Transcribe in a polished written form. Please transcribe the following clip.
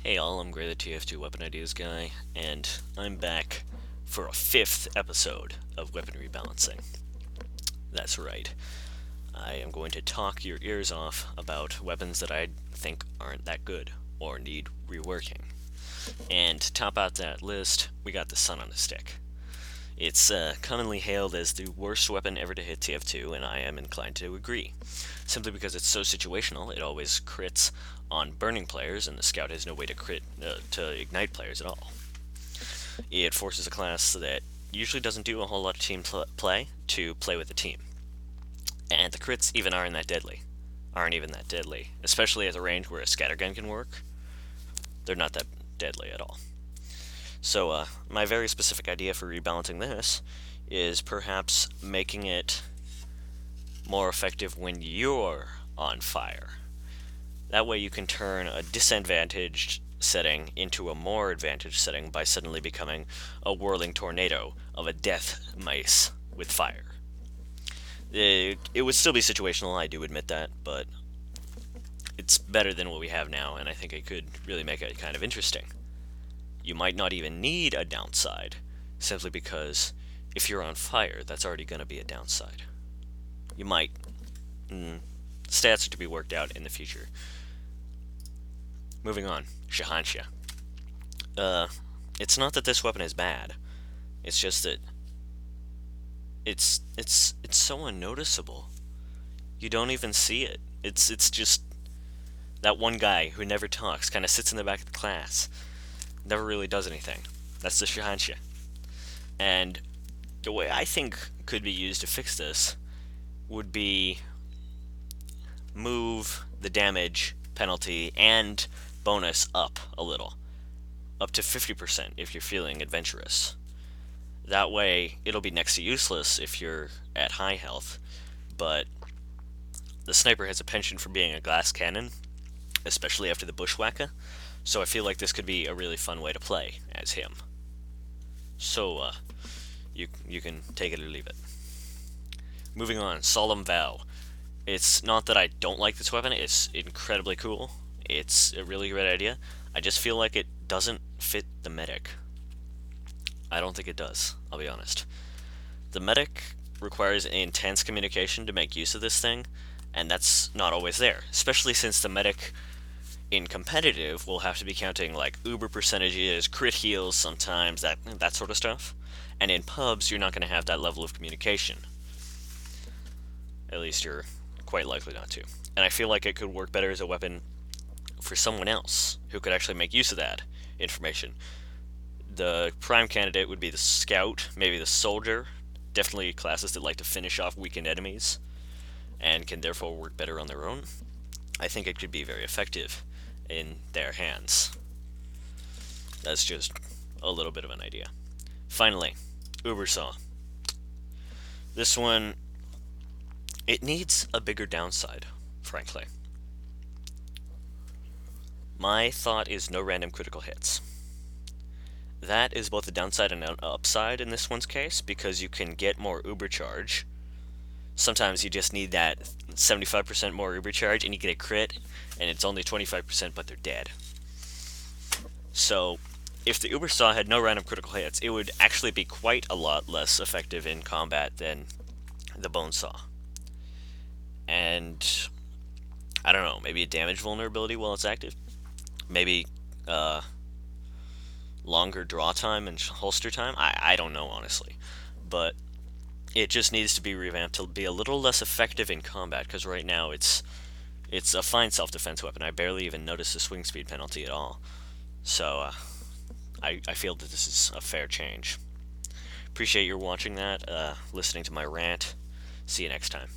Hey all, I'm Gray the TF2 Weapon Ideas guy, and I'm back for a 5th episode of Weapon Rebalancing. That's right. I am going to talk your ears off about weapons that I think aren't that good or need reworking. And to top out that list, we got the Sun on a Stick. It's commonly hailed as the worst weapon ever to hit TF2, and I am inclined to agree. Simply because it's so situational, it always crits on burning players, and the Scout has no way to ignite players at all. It forces a class that usually doesn't do a whole lot of team play to play with the team. And the crits aren't even that deadly, especially at the range where a scattergun can work. They're not that deadly at all. So, my very specific idea for rebalancing this is perhaps making it more effective when you're on fire. That way you can turn a disadvantaged setting into a more advantaged setting by suddenly becoming a whirling tornado of a death mice with fire. It would still be situational, I do admit that, but it's better than what we have now, and I think it could really make it kind of interesting. You might not even need a downside, simply because if you're on fire, that's already going to be a downside. You might. Stats are to be worked out in the future. Moving on, Shahanshah. It's not that this weapon is bad. It's just that it's so unnoticeable. You don't even see it. It's just that one guy who never talks, kind of sits in the back of the class, never really does anything. That's the Shahanshah. And the way I think could be used to fix this would be move the damage penalty and bonus up a little, up to 50% if you're feeling adventurous. That way, it'll be next to useless if you're at high health, but the sniper has a penchant for being a glass cannon, especially after the bushwhacker, so I feel like this could be a really fun way to play as him. So, you can take it or leave it. Moving on, Solemn Vow. It's not that I don't like this weapon, it's incredibly cool. It's a really great idea. I just feel like it doesn't fit the medic. I don't think it does, I'll be honest. The medic requires intense communication to make use of this thing, and that's not always there, especially since the medic in competitive will have to be counting like uber percentages, crit heals sometimes, that sort of stuff. And in pubs, you're not going to have that level of communication. At least you're quite likely not to. And I feel like it could work better as a weapon for someone else who could actually make use of that information. The prime candidate would be the scout, maybe the soldier, definitely classes that like to finish off weakened enemies and can therefore work better on their own. I think it could be very effective in their hands. That's just a little bit of an idea. Finally, Ubersaw. This one, it needs a bigger downside, frankly. My thought is no random critical hits. That is both a downside and an upside in this one's case, because you can get more uber charge. Sometimes you just need that 75% more uber charge and you get a crit, and it's only 25%, but they're dead. So, if the Ubersaw had no random critical hits, it would actually be quite a lot less effective in combat than the Bone Saw. And I don't know, maybe a damage vulnerability while it's active? Maybe longer draw time and holster time? I don't know, honestly. But it just needs to be revamped to be a little less effective in combat, because right now it's a fine self-defense weapon. I barely even notice the swing speed penalty at all. So, I feel that this is a fair change. Appreciate your watching that, listening to my rant. See you next time.